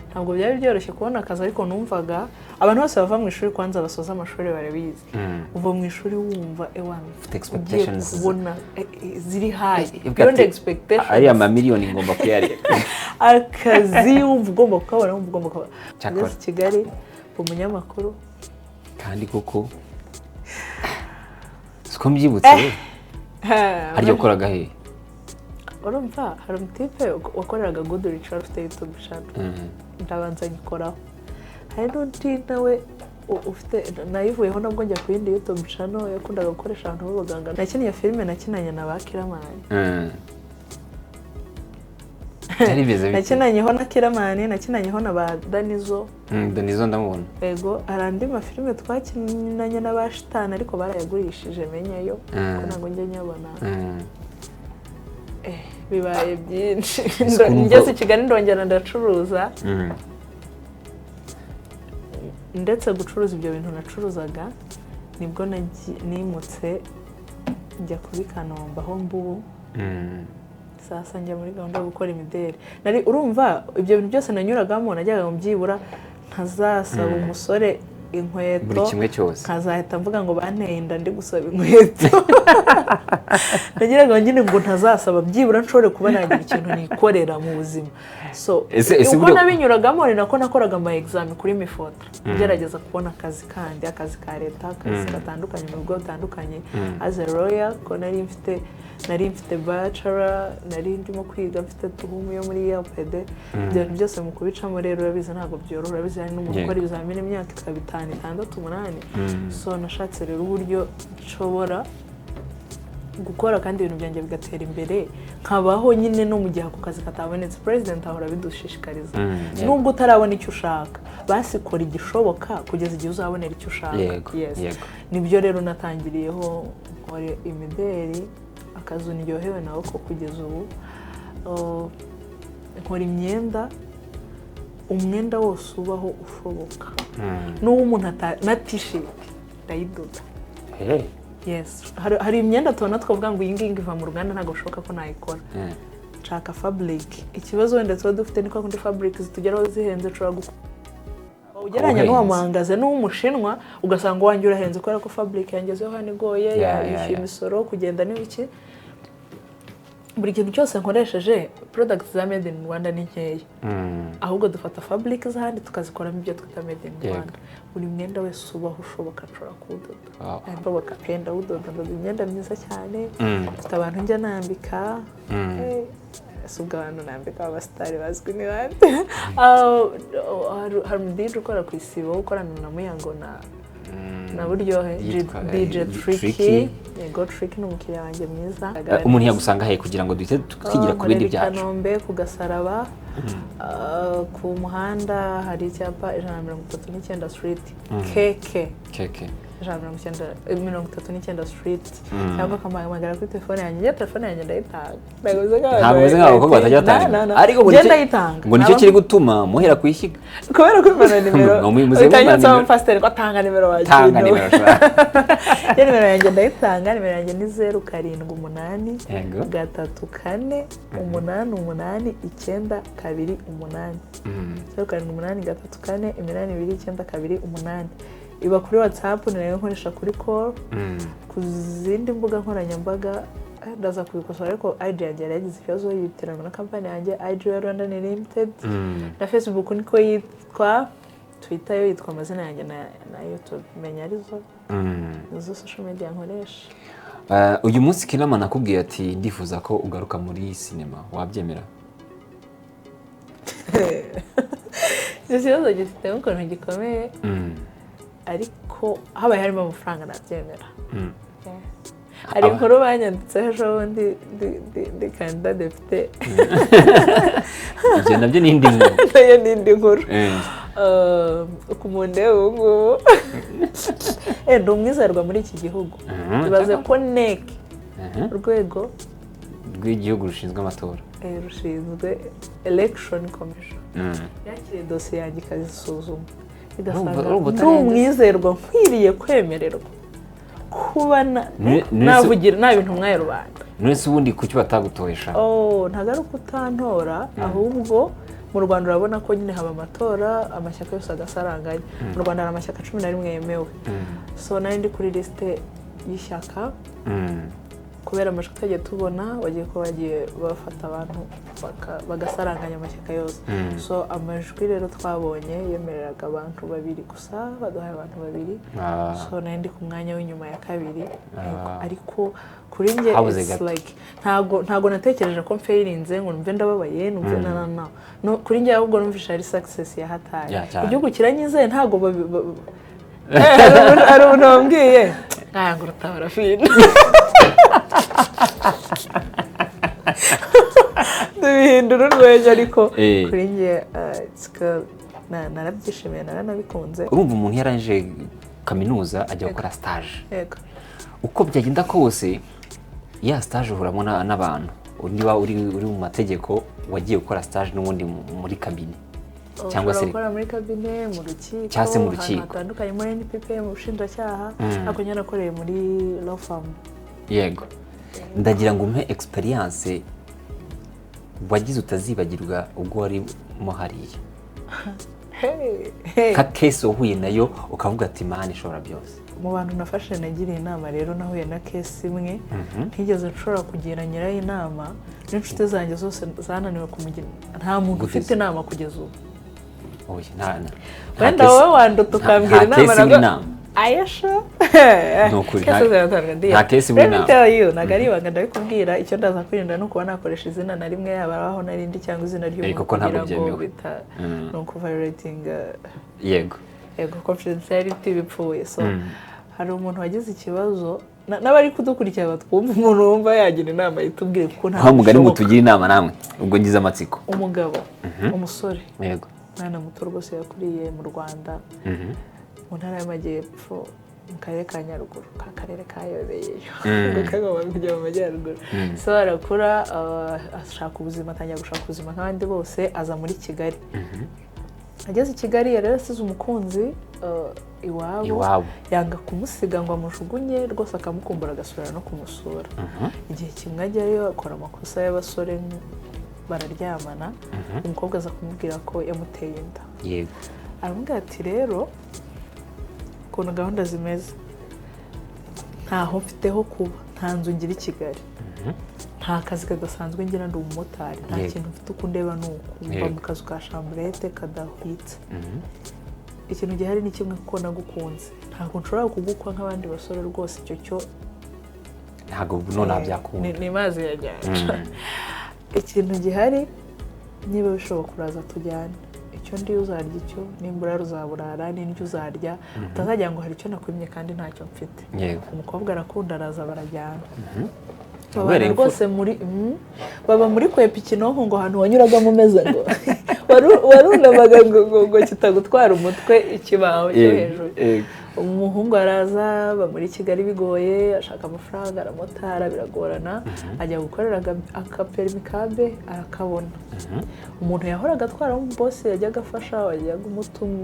ntabwo byari byoroshye kubona akazi ariko numvaga abantu bose bava mu ishuri kwanza basoza amashuri barabizi uva mu ishuri wumva ugiye kubona ziri high beyond expectations ariya mamiliyoni ngomba kuyareka akazi wumva ugomba kukabona wumva ugomba kubona cyakora Kigali umunyamakuru kandi koko siko mbyibutse haryo koraga he urumva hari umutipe wakoreraga good rich afite YouTube channel ndabanza ngikoraho hari n'undi nawe ufite nayivuyeho nabwo njya ku yindi YouTube channel yakundaga gukoresha abantu b'abaganga nakiniye filime nakinanye na ba Killaman nakinanyeho na Killaman nakinanyeho na ba Danizo ndamubona yego hari andi mafilime twakinanye n'abashitana ariko barayagurishije menyayo ko ntabwo njye nyabona bibaye byinshi ngeze Kigali ndongera ndacuruza ndetse gucuruza ibyo bintu nacuruzaga nibwo nimutse njya kuri Kanombe aho mbubu sasa njya muri gahunda yo gukora imideli nari urumva ibyo bintu byose nanyuragamo najyaga mu byibura ntazasaba umusore inkweto buri kimwe cyose nkazahita mvuga ngo banteye inda ndi gusaba inkweto nagiraga nyine ngo ntazasaba byibura nshobore kuba nagira ikintu nikorera mu buzima so uko nabinyuragamo ni nako nakoraga ama exam kuri mifoto ngerageza kubona akazi kandi akazi ka leta akazi gatandukanye mu bigo bitandukanye as a lawyer ko nari mfite bachelor nari ndimo kwiga mfite tuhumu yo muri YPD ibyo byose mu kubicamo rero urabizi ntabwo byoroha urabizi hari n'umuntu ukora ibizamini imyaka 5, 6, 8 so nashatse rero uburyo nshobora gukora kandi ibintu byanjye bigatera imbere nkabaho nyine no mu gihe ako kazi katabonetse president ahora bidushishikariza nubwo utarabona icyo ushaka basikora igishoboka kugeza igihe uzabonera icyo ushaka nibyo rero natangiriyeho nkore imideli akazi niryohewe nawe ko kugeza ubu nkora imyenda umwenda wose ubaho ushoboka n'uwo umuntu na t-shirt ndayidoda yes hari imyenda tubona twavuga ngo iyi ngiyi iva mu ruganda ntabwo bishoboka ko nayikora nshaka fabric ikibazo wenda tuba dufite ni ko kundi fabric zitugeraho zihenze ushobora gukora ugereranya n'uwamuhangaze n'umushinwa ugasanga wanjye urahenze kubera ko fabric yangezeho hano igoye yishyuye imisoro kugenda n'ibiki buri kintu cyose nkoresheje products za made in Rwanda ni nkeya ahubwo dufata fabric z'ahandi tukazikoramo ibyo twita made in Rwanda buri mwenda wese ubaho ushoboka nshobora kuwudoda ariko bakapenda udoda imyenda myiza cyane mfite abantu njya nambika subwo abantu nambika abasitari bazwi ni bande hari umudije ukora ku isibo ukorana na Muyango na buryohe DJ Tricky yego Tricky n'umukiriya wanjye mwiza umuntu yagusanga he kugira ngo duhite twigira ku bindi byacu Kanombe ku Gasaraba ku muhanda hari icyapa 139 street KK 139 street cyangwa kamagara kuri telefone yanjye ndayitanga ntabwo meze nk'aho bakobwa batajya batanga ariko ngo nicyo kiri gutuma muhera kuyishyiga kubera ko imana nimero utanyatsa pasteur ko atanga nimero wagiye tanga nimero nimero yanjye ndayitanga nimero yanjye ni 078 3 4 8 8 9 8 078 3 4 8 2 8 iba kuri WhatsApp nayo nkoresha kuri call ku zindi mbuga nkoranyambaga ndaza kubikosora ariko ID yanjye yagize ikibazo yitirana na company yanjye IG Rwanda Limited na Facebook niko yitwa Twitter yo yitwa amazina yanjye na YouTube menya arizo zo social media nkoresha uyu munsi Killaman nakubwiye ati ndifuza ko ugaruka muri sinema wabyemera ikibazo gifite ukuntu gikomeye ariko habaye harimo amafaranga nabyemera hari inkuru banyanditseho ejo bundi ndi kandida depite ibyo nabyo ni indi nkuru nayo ni indi nkuru ku muntu ubu ngubu ndi umwizerwa muri iki gihugu ibaze ko NEC urwego rw'igihugu rushinzwe amatora rushinzwe election commission yakiriye dosiye yanjye ikazisuzuma ndi umwizerwa nkwiriye kwemererwa kuba navugira nta bintu mwaye rubanda nese ubundi kuki batagutoresha ntago ari uko utantora ahubwo mu Rwanda urabona ko nyine haba amatora amashyaka yose agasaranganya mu Rwanda hari amashyaka 11 yemewe so nari ndi kuri liste y'ishyaka kubera amajwi twagiye tubona bagiye ko bagiye bafata abantu bagasaranganya amashyaka yose so amajwi rero twabonye yemereraga abantu 2 gusa baduhaye abantu 2 so nari ndi ku mwanya w'inyuma ya 2 ariko kuri nge it's like ntago natekereje ko mfailinze ngo numve ndababaye numve no kuri nge ahubwo numvisha ari success ya hatari igihugu kiranyizeye ntago ari unambwiye ngo rutabara fina ndabihindura urwenya ariko kuri nge narabyishimiye naranabikunze urumva umuntu yaranje kaminuza ajya gukora stage uko byagenda kose ya stage uhuramo n'abantu niba uri mu mategeko wagiye gukora stage n'ubundi muri kabine cyangwa se gukora muri kabine mu rukiko cyangwa se mu rukiko hatandukanye muri NPP mu bushinjacyaha ako nyine nakoreye muri law firm yego ndagira ngo umpe experience wagize utazibagirwa ubwo wari muhariye ka case uhuye nayo ukavuga ati man ishobora byose mu bantu nafashe nagiriye inama rero nahuye na case imwe ntigeze nshobora kugira nyirayo inama n'inshuti zanjye zose zananiwe kumugira nta muntu ufite inama kugeza ubu wenda wowe wanduta ukambwira inama ayasha nukuri nta case w'inama nagari ibanga ndabikubwira icyo ndaza kwirinda no kuba nakoresha izina na rimwe yaba aho narindi cyangwa izina ry'umuntu kugira ngo bita no violating yego confidentiality bipfuye so hari umuntu wagize ikibazo n'abari kudukurikira batwumva umuntu wumva yagira inama yitubwire kuko nta mugari mutugira inama namwe ubwo ngize amatsiko umugabo umusore yego mwana muto rwose yakuriye mu Rwanda mu ntara y'Amajyepfo mu karere ka Nyaruguru ka karere kayobeyeyo ngo kagomba kujya mu Majyaruguru so arakura ashaka ubuzima atangira gushaka ubuzima nk'abandi bose aza muri Kigali ageze i Kigali yari yarasize umukunzi iwabo yanga kumusiga ngo amujugunye rwose akamukumbura agasubira no kumusura igihe kimwe ajyayo akora amakosa y'abasore bararyamana umukobwa aza kumubwira ko yamuteye inda yego aramubwira ati rero ukuntu gahunda zimeze ntaho mfiteho kuba nta nzu ngira i Kigali nta kazi kadasanzwe ngira ndi umumotari nta kintu mfite uko ndeba nuko mba mu kazu ka chambrette kadahwitse ikintu gihari ni kimwe kuko nagukunze ntabwo nshobora kugukwa nk'abandi basore rwose icyo cyo ntabwo none byakunda ni mazi yajyanye ikintu gihari niba bishoboka uraza tujyane icyo ndi uzarya icyo nimbura ruzaburara n'indyo uzarya utazagira ngo hari icyo nakwimye kandi ntacyo mfite umukobwa arakunda araza barajyana rwose baba muri kwepa ikinonko ngo ahantu wanyuragamo umeze ngo warunamaga ngo kitagutwara umutwe ikibaho cyo hejuru umuhungu araza muri Kigali bigoye ashaka amafaranga aramotara biragorana ajya gukorera akaperimi kabe arakabona umuntu yahoraga atwara boss yajyaga afasha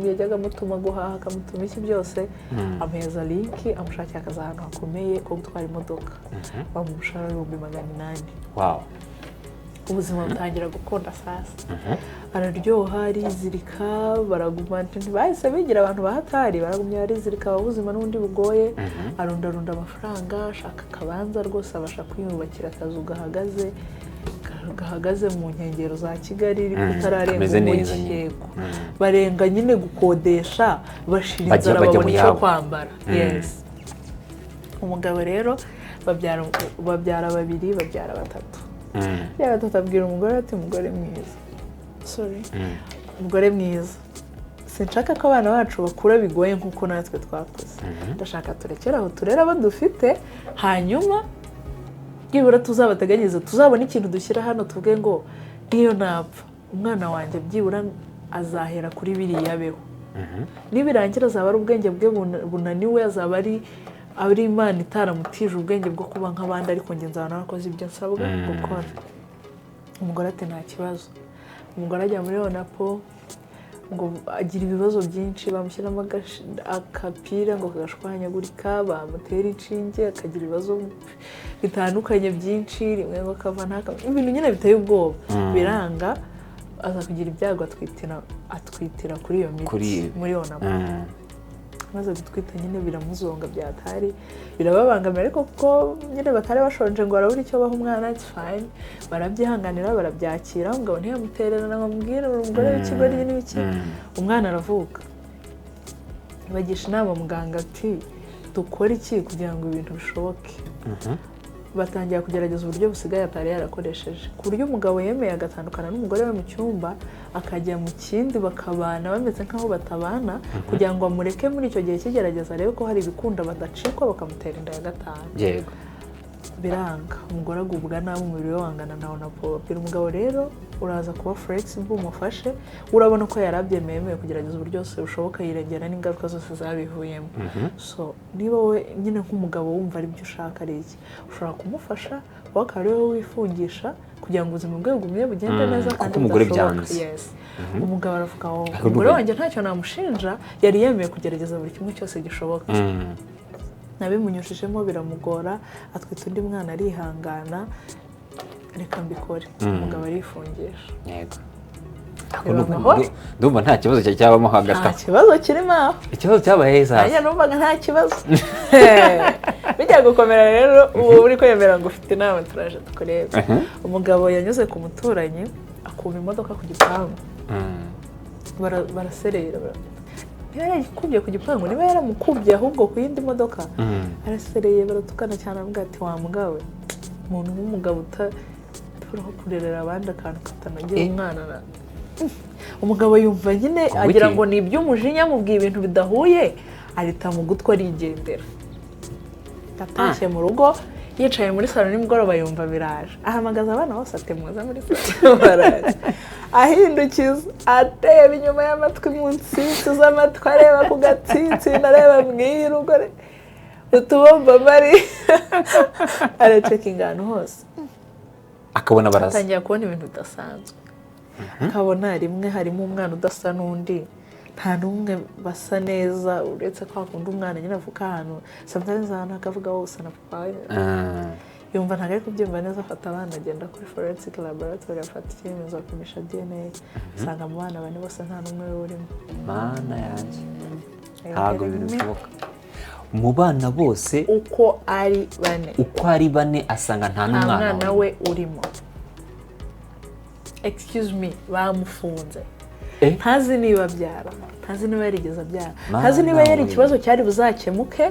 yajyaga amutuma guhaha akamutuma iki byose amuheza linki amushakira akazi ahantu hakomeye ko gutwara imodoka bamushara 800. Wow. ubuzima butangira gukunda sasa araryoha arizirika baraguma bahise bigira abantu bahatari baragumya arizirika ubuzima n'undi bugoye arundarunda amafaranga ashaka kabanza rwose abasha kwiyubakira akazu gahagaze mu nkengero za Kigali iri kutararenga umujyi barenga nyine gukodesha bashira inzara babona icyo kwambara yes umugabo rero babyara 2 babyara 3 yaba tutabwira umugore ati umugore mwiza umugore mwiza sinshaka ko abana bacu bakura bigoye nkuko natwe twakoze ndashaka turekera aho turera badufite hanyuma byibura tuzabateganyiriza tuzabona ikintu dushyira hano tuvuge ngo niyo napfa umwana wanjye byibura azahera kuri biriya beho nibirangira azaba ari ubwenge bwe bunaniwe azaba ari Imana itaramutije ubwenge bwo kuba nk'abandi ariko nge nzaba narakoze ibyo nsabwa gukora umugore ati nta kibazo umugore ajya muri onapo ngo agira ibibazo byinshi bamushyiramo akapira ngo kagashwanyagurika bamutera inshinge akagira ibibazo bitandukanye byinshi rimwe ngo kava ibintu nyine biteye ubwoba biranga aza kugira ibyago atwitira kuri iyo miti muri iyo nama maze gutwita nyine biramuzonga byatari birababangamira ariko kuko nyine batari bashonje ngo barabura icyo baha umwana it's fine barabyihanganira barabyakira umugabo ntiyamutererana ngo amubwire umugore w'ikigori n'ibiki umwana aravuka bagisha inama muganga ati dukora iki kugira ngo ibintu bishoboke batangira kugerageza uburyo busigaye atari yarakoresheje ku buryo umugabo yemeye agatandukana n'umugore we mu cyumba akajya mu kindi bakabana bameze nk'aho batabana kugira ngo amureke muri icyo gihe kigerageza arebe ko hari ibikunda badacikwa bakamutera inda ya gatanu yego biranga umugore agubwa nabi umubiri we wangana nawo na popira umugabo rero uraza kuba flexible umufashe urabona ko yarabyemeye kugerageza uburyo bwose bushoboka yirengera n'ingaruka zose zabivuyemo so niba we nyine nk'umugabo wumva ari byo ushaka ari iki ushobora kumufasha wowe akaba ari wowe wifungisha kugira ngo ubuzima bwe bugumye bugende neza kandi umugore byanze umugabo aravuga ngo umugore wanjye ntacyo namushinja yari yemeye kugerageza buri kimwe cyose gishoboka nabimunyujijemo biramugora atwita undi mwana arihangana reka mbikore umugabo arifungisha yego ndumva nta kibazo cyabamo hagati nta kibazo kirimo aho ikibazo cyabaye heza nanjye numvaga nta kibazo bijya gukomera rero ubu uri kwemera ngo ufite inama turaje tukurebe umugabo yanyuze ku muturanyi akuba imodoka ku gipangu baraserera niba yarakubye ku gipangu niba yaramukubye ahubwo ku yindi modoka arasereye baratukana cyane avuga ati wa mugabo umuntu nk'umugabo utaraho kurerera abandi akantu katanagira umwana umugabo yumva nyine agira ngo ni iby'umujinya amubwiye ibintu bidahuye ahita mu gutwi arigendera atashye mu rugo yicaye muri salo nimugoroba yumva biraje ahamagaza abana bose ati muza muri salo baraje ahindukiza ateba inyuma y'amatwi mu nsitsi z'amatwi areba ku gatsitsi nareba mw'irugo utubomba mari aracekinga ahantu hose akabona barasa atangira kubona ibintu bidasanzwe akabona rimwe harimo umwana udasa n'undi nta n'umwe basa neza uretse ko akunda umwana nyine avuka ahantu sometimes ahantu akavuga wose na papa yumva ntabwo ari kubyumva neza afata abana agenda kuri forensic laboratory afata icyemezo apimisha DNA asanga mu bana bane bose nta n'umwe we urimo mana yanjye ntabwo ibintu bishoboka mu bana bose uko ari bane asanga nta n'umwana we urimo excuse me bamufunze ntazi niba abyara ntazi niba yarigeze abyara ntazi niba yari ikibazo cyari buzakemuke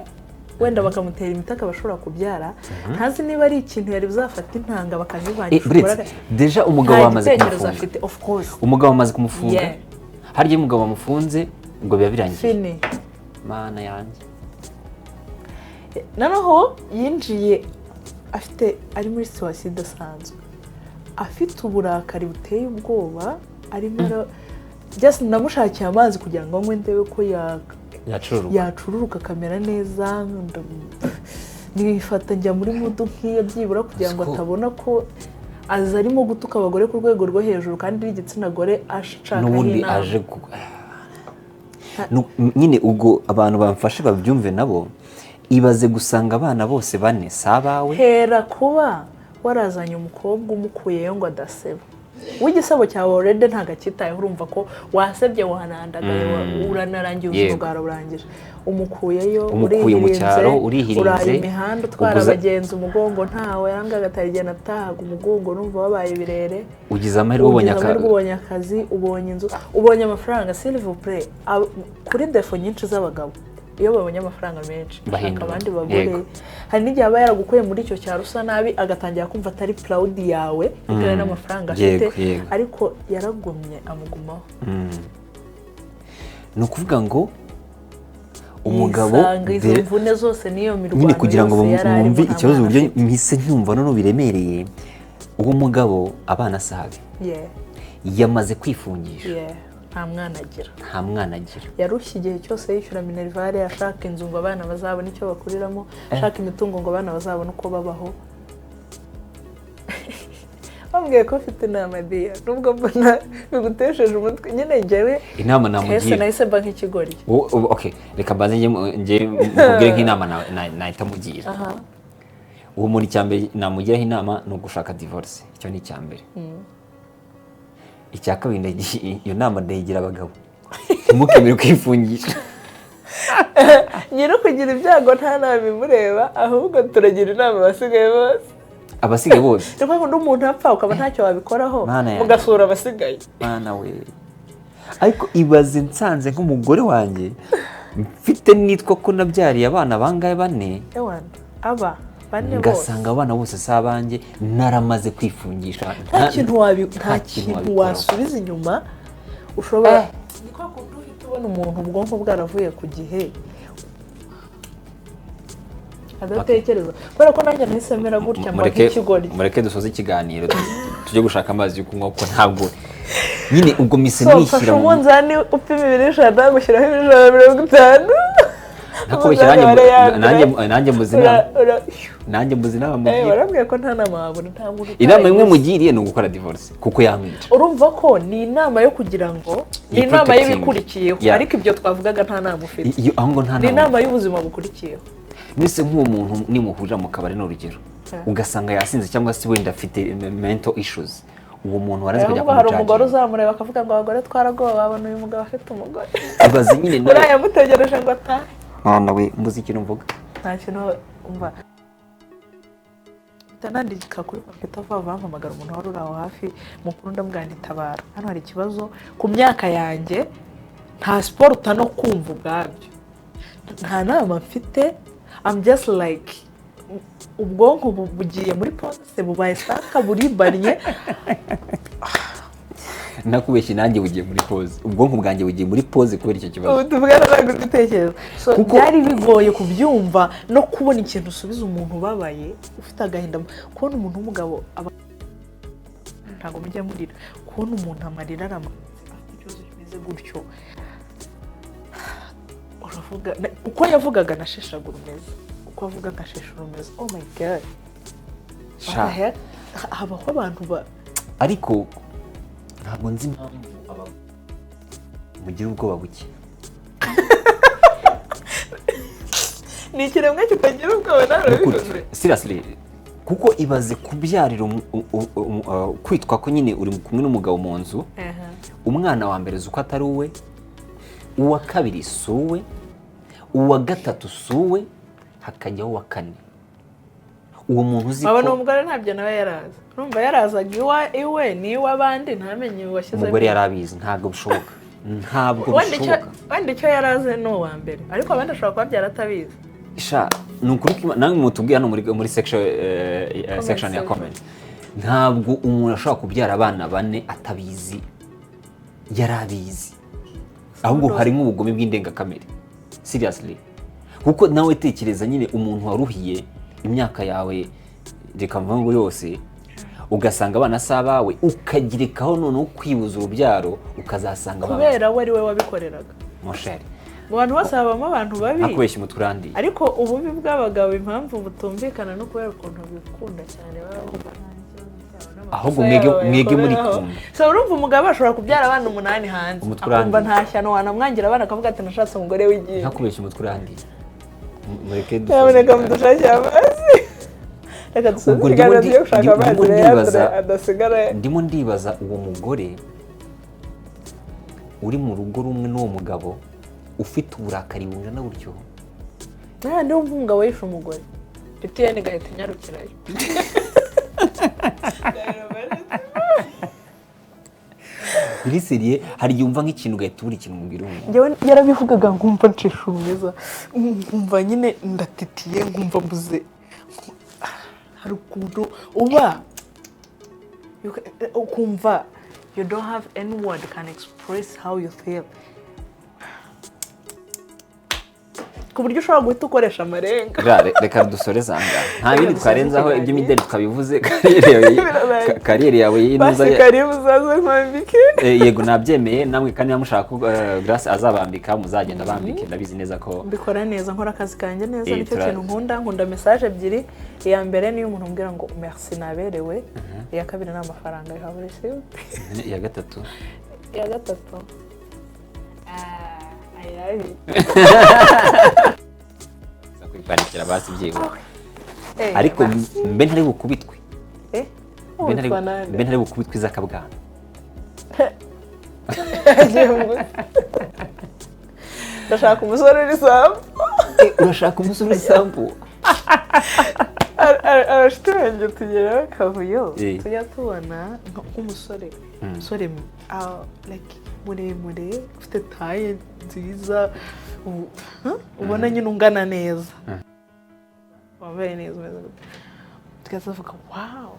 wenda bakamutera imitaka bashobora kubyara ntazi niba ari ikintu yari buzafata intanga bakazivangisha deja umugabo wamaze kumufunga of course umugabo wamaze kumufunga harya umugabo wamufunze ngo biba birangiye mana yanjye noneho yinjiye ari muri situation idasanzwe afite uburakari buteye ubwoba arimo just namushakiye amazi kugira ngo anywe ndebe ko yacururuka akamera neza nifata njya muri mudu nk'iyo byibura kugira ngo atabona ko aza arimo gutuka abagore ku rwego rwo hejuru kandi n'igitsina gore ashaka n'ubundi aje nyine ubwo abantu bamfashe babyumve nabo ibaze gusanga abana bose bane sabawe hera kuba warazanye umukobwa umukuyeyo ngo adaseba w'igisabo cyawe already ntago akitayeho urumva ko wasebye wahanandagaye uranarangiye ubuzima bwawe burangije umukuye mu cyaro urihirinze uraye imihanda utwara abagenzi umugongo ntawe yangaga atarigena atahaga umugongo numva wabaye birere ugize amahirwe ubonye akazi ubonye inzu ubonye amafaranga s'il vous plaît kuri defo nyinshi z'abagabo iyo babonye amafaranga menshi bashaka abandi bagore hari n'igihe aba yaragukuye muri icyo cyaro usa nabi agatangira kumva atari proud yawe bitewe n'amafaranga afite ariko yaragumye amugumaho ni ukuvuga ngo umugabo izo mvune zose niyo mirwano nyine kugira ngo bumve ikibazo uburyo mpise nkumva none biremereye uwo mugabo abana asabe yamaze kwifungisha nta mwana agira yarushye igihe cyose yishyura minerivare ashaka inzu ngo abana bazabone icyo bakuriramo ashaka imitungo ngo abana bazabone uko babaho bambwiye ko ufite inama diya nubwo mbona bigutesheje umutwe nyine njyewe inama namugira nahise mba nk'ikigori reka mbanze njye mubwire nk'inama nahita mugira uwo muntu icya mbere namugiraho inama ni ugushaka divorce icyo ni icya mbere icya kabiri iyo nama ndayigira abagabo ntimukemere kwifungisha. nyiri kugira ibyago nta nama imureba ahubwo turagira inama abasigaye bose ni kwa kundi umuntu apfa ukaba ntacyo wabikoraho ugasura abasigaye. Mana we, ariko ibaze nsanze nk'umugore wanjye mfite nitwa ko nabyariye abana bangahe 4 aba 4 bose ngasanga abana bose si abanjye naramaze kwifungisha. nta kintu wasubiza inyuma ushobora. Ni kwa kundi uhita ubona umuntu ubwonko bwaravuye ku gihe adatekereza kubera ko nanjye nahisemera gutya nk'ikigori. Mureke dusoze ikiganiro tujye gushaka amazi yo kunywa kuko ntabwo nyine ubwo mise nishyira mu munzani upima 250 gushyiraho 150. nakubeshya nanjye mbuzi inama mugira. Warambwiye ko nta nama wabona nta muntu. Inama imwe mugiriye ni ugukora divorce kuko yamwica. Urumva ko ni inama yo kugira ngo ni inama y'ibikurikiyeho ariko ibyo twavugaga nta nama ufite. Ni inama y'ubuzima bukurikiyeho. Nise nk'uwo muntu nimuhurira mu kabari n'urugero ugasanga yasinze cyangwa se wenda afite mental issues, uwo muntu warazi kujya kumujya. Hari umugore uzamureba akavuga ngo abagore twaragoba babona uyu mugabo afite umugore. Ibaze nyine nawe urayamutegereje ngo atahe. Nawe mbuzi ikintu mvuga nta kintu umva. Nandika kuri computer bampamagara umuntu wari uraho hafi mukuru ndamugana itabara hano hari ikibazo ku myaka yanjye nta sport no kumva ubwabyo nta nama mfite. I'm just like ubwonko bugiye muri pause bubaye saka buribanye. Nakubeshye nanjye bugiye muri pause, ubwonko bwanjye bugiye muri pause kubera icyo kibazo. Tuvugana ntabwo dutekereza. So byari bigoye kubyumva no kubona ikintu usubiza umuntu babaye ufite agahinda. Kubona umuntu w'umugabo ntabwo mujya murira, kubona umuntu amarira aramanitse afite ikibazo kimeze gutyo uravuga uko yavugaga nasheshagura umeze, uko avuga nkasheshura umeze. Oh my god, habaho abantu ariko ntabwo nzi impamvu mugira ubwoba buke. Ni ikiremwa kitagira ubwoba narabivuze. Seriously, kuko ibaze kubyarira kwitwa ko nyine uri kumwe n'umugabo mu nzu, umwana wa mbere uko atari uwe, uwa kabiri suwe, uwa gatatu suwe, hakajyaho uwa 4. Uwo muntu uzi ko abana umugore ntabyo nawe yaraza. Urumva yarazaga iwe ni wabandi ntamenye washyize. Umugore yarabizi ntabwo bishoboka. Ntabwo bishoboka. Wandi icyo yaraze no wa mbere ariko abandi ashobora kuba byaratabizi. Nukuri namwe mutubwiye hano muri section ya comment. Ntabwo umuntu ashobora kubyara abana 4 atabizi. Yarabizi. Ahubwo harimo ubugome bw'indengakamere. Seriously. Kuko nawe tekereza nyine umuntu waruhiye imyaka yawe reka mvango yose ugasanga abana sabawe ukagirekaho none kwibuza urubyaro ukazasanga abana kubera we ari we wabikoreraga. Mosheri mu bantu bose habamo abantu babi nakubeshya umuturandi. Ariko ububi bw'abagabo impamvu butumvikana no kubera ukuntu bikunda cyane ahubwo mwege muri kumwe. So urumva umugabo ashobora kubyara abana 8 hanze akumva ntashyano wanamwangira abana akavuga ati nashatse umugore w'igihe. Nakubeshya umuturandi. Mureke dushake amazi. Reka dusoze gushaka amazi adasigara. Ndimo ndibaza uwo mugore uri mu rugo rumwe n'uwo mugabo ufite uburakari bungana gutyo. Ndi wumva umugabo yishe umugore Etienne gahita inyarukirayo. Biriseriye hari yumva nk'ikintu gahita ubura ikintu mubwira umuntu. Njyewe yarabivugaga ngumva ncishumeza ngumva nyine ndatitiye ngumva mbuze. Hari ukuntu uba ukumva you don't have any word can express how you feel. Ku buryo ushobora guhita ukoresha amarenga. Reka dusoreza ngaha. Nta bindi twarenzaho iby'imideli twabivuze. Kariyeri yawe yinuza. Basi karibu uzaze kwambike. Yego nabyemeye namwe kandi namushaka Grace azabambika muzagenda bambike ndabizi neza ko mbikora neza nkora akazi kanjye neza nicyo kintu nkunda message ebyiri. Iya mbere ni umuntu umbwira ngo merci naberewe. Iya kabiri ni amafaranga yawe received. Iya gatatu ayayi kwandikira basi byiwe ariko mbe ntari bukubitwe mbe ntari bukubitwe izakabwana ndashaka umusore w'isambu. Urashaka umusore w'isambu? Abashitange tugera akavuyo tujya tubona nk'umusore umusore like muremure ufite taye nziza ubona nyine ungana neza wambaye neza tukazavuga wow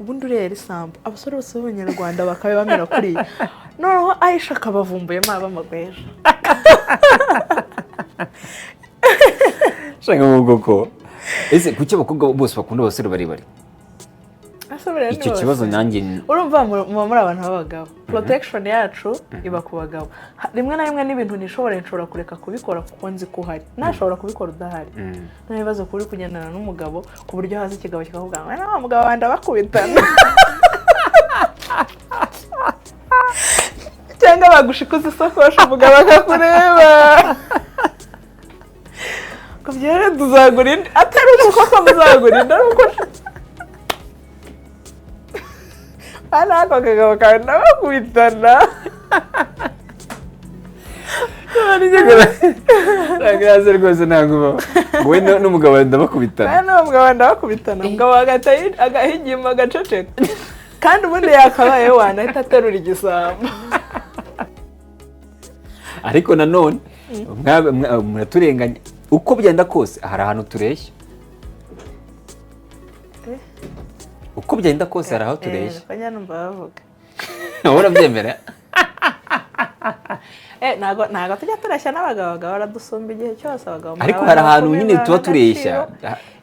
ubundi urera isambu abasore bose b'abanyarwanda bakabe bamera kuri noneho Aisha akabavumbuyemo abamagweja shaka mu bwoko ese kuki abakobwa bose bakunda abasore bari icyo kibazo nanjye urumva muri abantu b'abagabo protection yacu iba ku bagabo rimwe na rimwe n'ibintu nshobora kureka kubikora kuko nzi ko uhari ntashobora kubikora udahari n'ibibazo kuri kugendana n'umugabo ku buryo haza ikigabo kikavuga ngo na mugabo wanda bakubitana cyangwa bagushikuza isakoshi umugabo akakureba kubyere tuzagura indi atari uko muzagura indi ariko ako kagabo kawe ndabakubitana ntabwo rwose ntabwo wowe n'umugabo ndabakubitana umugabo agahigima agaceceka kandi ubundi yakabaye wanahita aterura igisambo ariko nanone muraturenganya uko byenda kose hari ahantu tureshya uko byenda kose hari aho tureshya urabyemera ntabwo tujya tureshya n'abagabo baradusumba igihe cyose abagabo ariko hari ahantu nyine tuba tureshya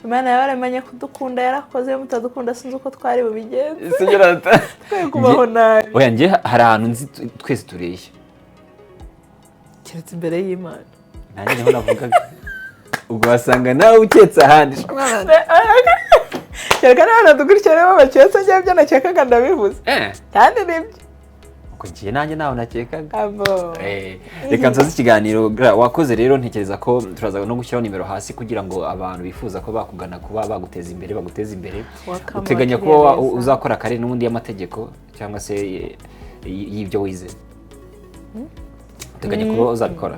Imana yabaremanye kudukunda yarakoze mutadukunda sinzi uko twari bubigenze twe kubaho nabi oya njye hari ahantu nzi twese tureshya keretse imbere y'Imana nanjye niho navugaga ubwo wasanga nawe uketse ahandi kereka n'ahantu dukurikiramo baketse njyewe ibyo nakekaga ndabivuze kandi nibyo ubwo ngiye nanjye nawe nakekaga reka nsoze ikiganiro wakoze rero ntekereza ko turaza no gushyiraho nimero hasi kugira ngo abantu bifuza ko bakugana kuba baguteza imbere uteganya kuba uzakora kare n'ubundi y'amategeko cyangwa se y'ibyo wize uteganya kuba uzabikora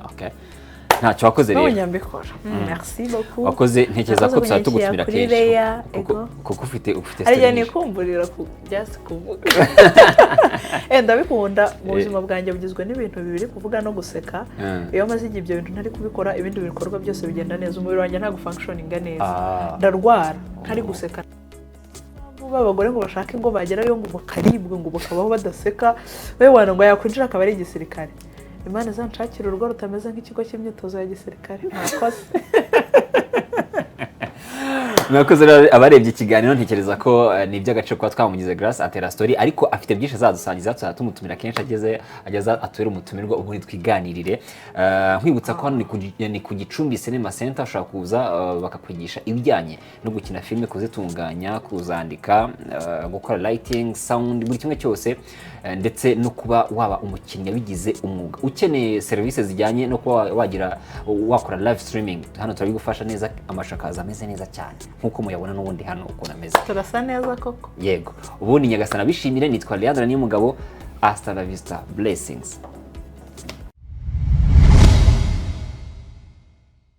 okay ntacyo wakoze rero nyambikora merci beaucoup wakoze ntekereza ko tuzaba tugutumira kenshi kuko ufite ariya nikumburira ku just kuvuga ndabikunda mu buzima bwanjye bugizwe n'ibintu bibiri kuvuga no guseka iyo maze igihe ibyo bintu ntari kubikora ibindi bikorwa byose bigenda neza umubiri wanjye ntabwo functioninga neza ndarwara ntari guseka abagore ngo bashake ngo bagerayo ngo bakaribwe ngo bakabaho badaseka we wana ngo yakwinjira akaba ari igisirikare Imana izanshakira urugo rutameze nk'ikigo cy'imyitozo ya gisirikare mwakoze abarebye ikiganiro ntekereza ko ni iby'agaciro kuba twamugize Grace atera story ariko afite byinshi azadusangiza tuzatumutumira kenshi ageza atubere umutumirwa ubundi twiganirire nkwibutsa ko hano ni ku Gicumbi Cinema Center ushobora kuza bakakwigisha ibijyanye no gukina filime kuzitunganya kuzandika gukora lighting sound buri kimwe cyose ndetse no kuba waba umukinnyi bigize umwuga ukeneye serivisi zijyanye no kuba wakora live streaming hano turabigufasha neza amashakaza ameze neza cyane nkuko muyabona n'ubundi hano uko nameze turasa neza koko yego ubundi nyagasana bishimire nitwa Leandra niyo mugabo hasta la vista blessings